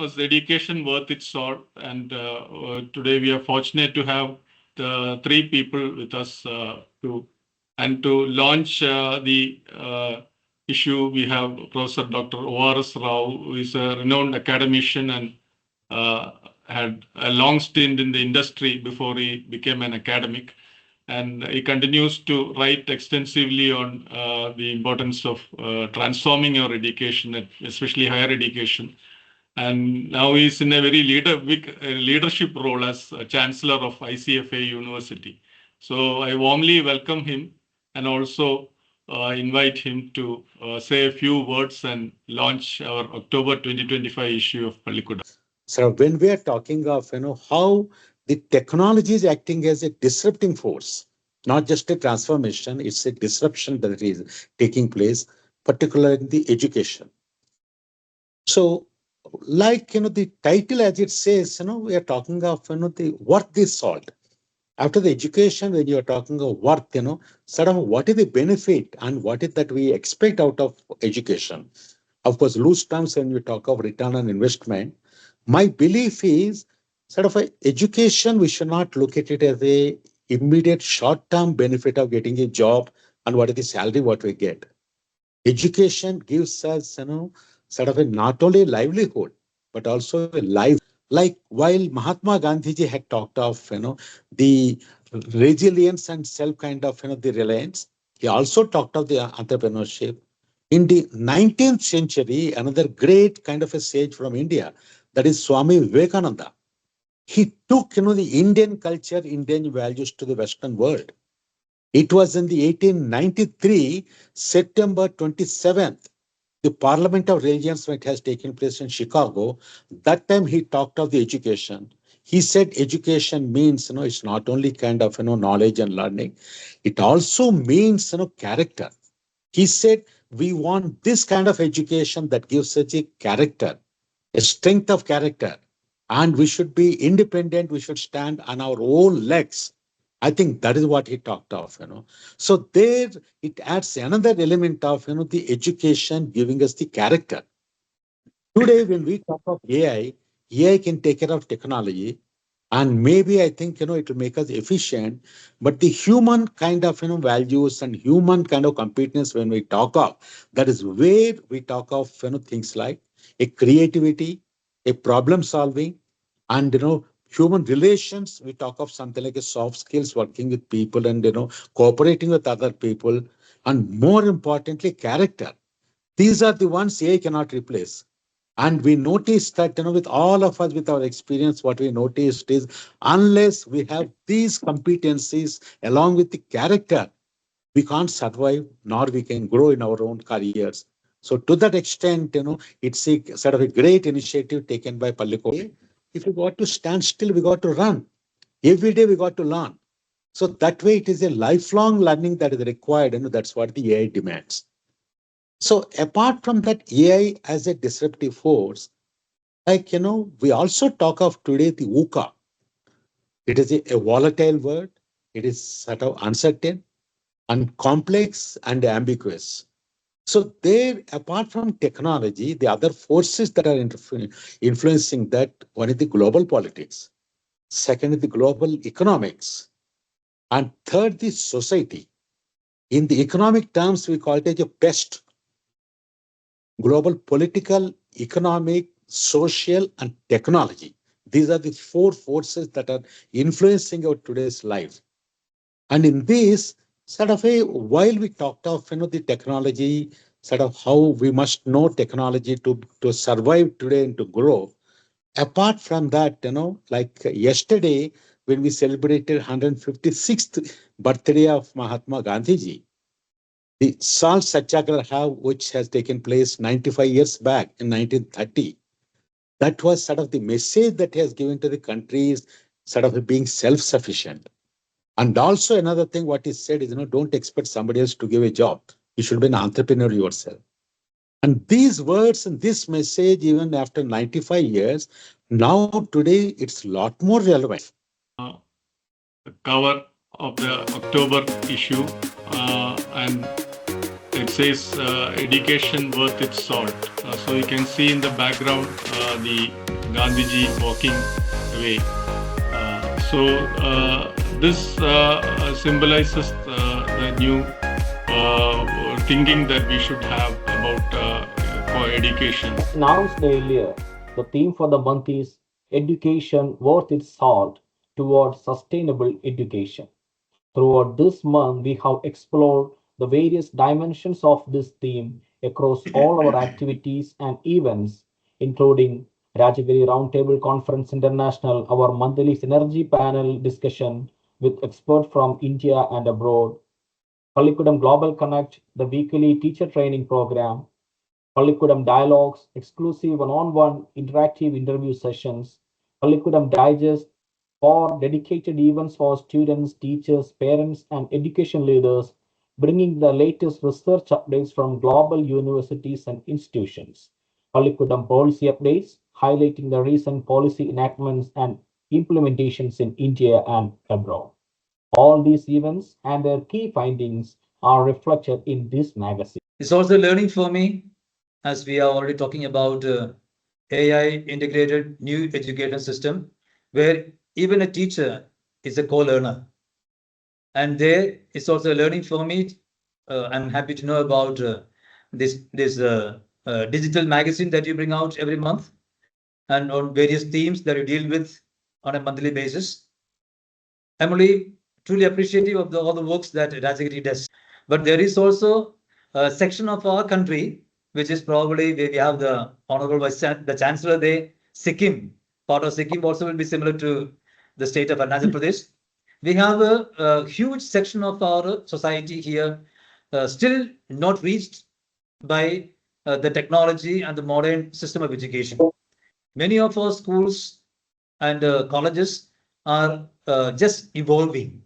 was dedication worth its salt. And today we are fortunate to have the three people with us to launch the issue. We have Professor Dr. ORS Rao, who is a renowned academician and had a long stint in the industry before he became an academic. And he continues to write extensively on the importance of transforming our education, especially higher education. And now he's in a very big leadership role as a Chancellor of ICFAI University. So I warmly welcome him and also invite him to say a few words and launch our October 2025 issue of Pallikkutam. So when we are talking of, how the technology is acting as a disrupting force, not just a transformation, it's a disruption that is taking place, particularly in the education. So, like, the title as it says, we are talking of, the worth is salt. After the education, when you are talking of worth, sort of what is the benefit and what is that we expect out of education. Of course, loose terms when we talk of return on investment, my belief is sort of education, we should not look at it as a immediate short-term benefit of getting a job and what is the salary what we get. Education gives us, sort of a not only livelihood, but also a life. Like while Mahatma Gandhi ji had talked of, the resilience and self kind of, the reliance, he also talked of the entrepreneurship. In the 19th century, another great kind of a sage from India, that is Swami Vivekananda. He took, the Indian culture, Indian values to the Western world. It was in the 1893, September 27th, the Parliament of Religions, when it has taken place in Chicago. That time he talked of the education. He said education means, it's not only kind of, knowledge and learning. It also means, character. He said, we want this kind of education that gives us a character, a strength of character, and we should be independent. We should stand on our own legs. I think that is what he talked of, So there it adds another element of, the education giving us the character. Today, when we talk of AI can take care of technology. And maybe I think, it will make us efficient, but the human kind of, values and human kind of competence when we talk of, that is where we talk of, things like a creativity, a problem solving, and, human relations. We talk of something like a soft skills, working with people and, cooperating with other people. And more importantly, character. These are the ones AI cannot replace. And we noticed that, with all of us, with our experience, what we noticed is unless we have these competencies along with the character, we can't survive nor we can grow in our own careers. So to that extent, it's a sort of a great initiative taken by Pallikkutam. If we got to stand still, we got to run. Every day we got to learn. So that way it is a lifelong learning that is required, that's what the AI demands. So apart from that, AI as a disruptive force, like, we also talk of today the VUCA. It is a volatile word. It is sort of uncertain and complex and ambiguous. So there, apart from technology, the other forces that are influencing that, one is the global politics. Second is the global economics. And third, the society. In the economic terms, we call it as a pest. Global political, economic, social, and technology. These are the four forces that are influencing our today's life. And in this, sort of while we talked of, the technology, sort of how we must know technology to survive today and to grow. Apart from that, like yesterday, when we celebrated 156th birthday of Mahatma Gandhi ji, the salt satyagraha, which has taken place 95 years back in 1930, that was sort of the message that he has given to the country is sort of being self-sufficient. And also another thing, what he said is, don't expect somebody else to give a job. You should be an entrepreneur yourself. And these words and this message, even after 95 years, now today it's a lot more relevant. The cover of the October issue and it says education worth its salt. So you can see in the background the Gandhiji walking away. This symbolizes the new thinking that we should have about for education. Announced earlier, the theme for the month is Education Worth Its Salt towards Sustainable Education. Throughout this month, we have explored the various dimensions of this theme across all our activities and events, including Rajagiri Roundtable Conference International, our monthly synergy panel discussion with experts from India and abroad, Pallikkutam Global Connect, the weekly teacher training program, Pallikkutam Dialogues, exclusive one-on-one interactive interview sessions, Pallikkutam Digest, or dedicated events for students, teachers, parents, and education leaders, bringing the latest research updates from global universities and institutions. Pallikkutam Policy Updates, highlighting the recent policy enactments and implementations in India and abroad. All these events and their key findings are reflected in this magazine. It's also learning for me, as we are already talking about AI integrated new education system, where even a teacher is a co-learner. And there is also learning for me. I'm happy to know about this digital magazine that you bring out every month, and on various themes that you deal with on a monthly basis. I'm really truly appreciative of all the works that Rajagiri does. But there is also a section of our country, which is probably where we have the Honorable the Chancellor there, Sikkim. Part of Sikkim also will be similar to the state of Arunachal Pradesh. We have a huge section of our society here still not reached by the technology and the modern system of education. Many of our schools and colleges are just evolving,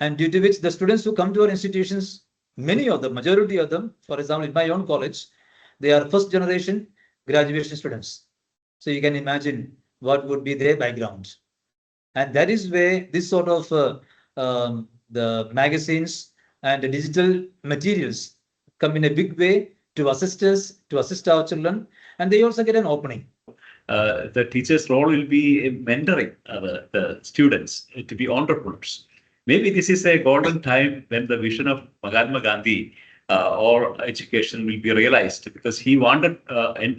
and due to which the students who come to our institutions, many of them, majority of them, for example, in my own college, they are first generation graduation students. So you can imagine what would be their background. And that is where this sort of the magazines and the digital materials come in a big way to assist us, to assist our children, and they also get an opening. The teacher's role will be mentoring the students to be entrepreneurs. Maybe this is a golden time when the vision of Mahatma Gandhi or education will be realized, because he wanted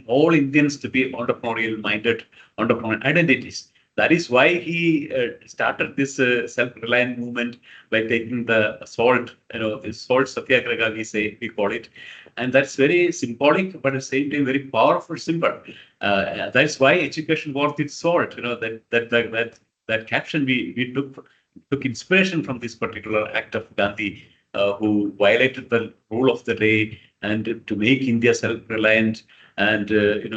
all Indians to be entrepreneurial-minded, entrepreneurial identities. That is why he started this self-reliant movement by taking the salt, the salt satyagraha, we call it. And that's very symbolic, but at the same time, very powerful symbol. That's why education worth its salt. That caption we took inspiration from this particular act of Gandhi, who violated the rule of the day, and to make India self-reliant and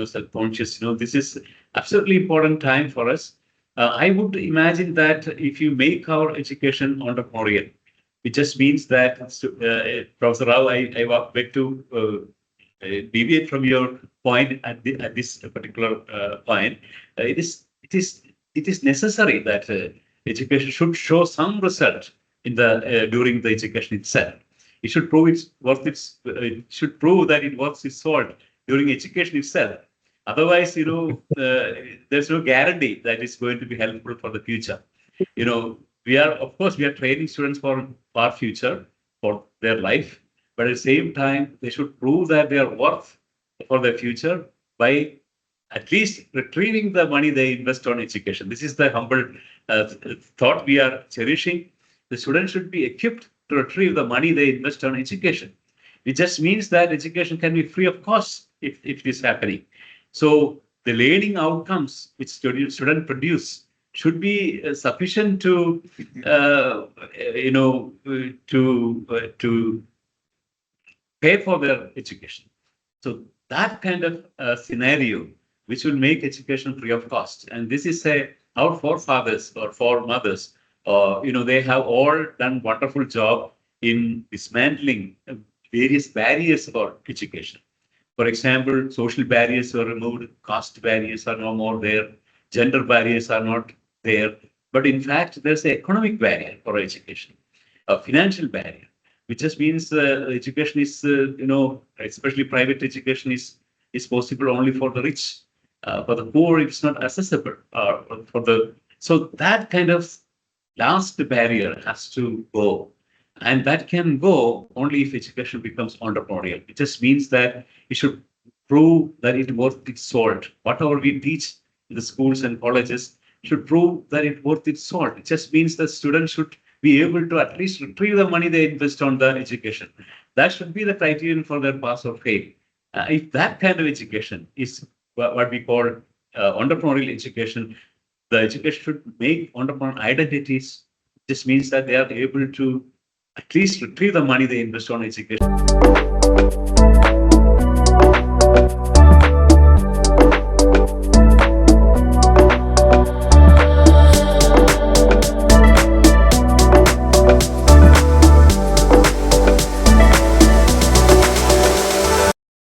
self-conscious. This is absolutely important time for us. I would imagine that if you make our education entrepreneurial, it just means that, Professor Rao, I beg to deviate from your point at this particular point. It is necessary that education should show some result in the during the education itself. It should prove it should prove that it works its salt during education itself. Otherwise, there's no guarantee that it's going to be helpful for the future. We are training students for our future, for their life, but at the same time, they should prove that they are worth for their future by at least retrieving the money they invest on education. This is the humble thought we are cherishing. The students should be equipped to retrieve the money they invest on education. It just means that education can be free of cost if it is happening. So the learning outcomes which students produce should be sufficient to pay for their education. So that kind of scenario, which will make education free of cost. And this is our forefathers or foremothers, they have all done wonderful job in dismantling various barriers for education. For example, social barriers were removed, caste barriers are no more there, gender barriers are not there. But in fact, there's an economic barrier for education, a financial barrier. which just means education is, especially private education is possible only for the rich. For the poor, it's not accessible. So that kind of last barrier has to go. And that can go only if education becomes entrepreneurial. It just means that it should prove that it's worth its salt. Whatever we teach in the schools and colleges should prove that it's worth its salt. It just means that students should be able to at least retrieve the money they invest on the education. That should be the criterion for their pass or fail. If that kind of education is what we call entrepreneurial education, the education should make entrepreneurial identities. This means that they are able to at least retrieve the money they invest on education.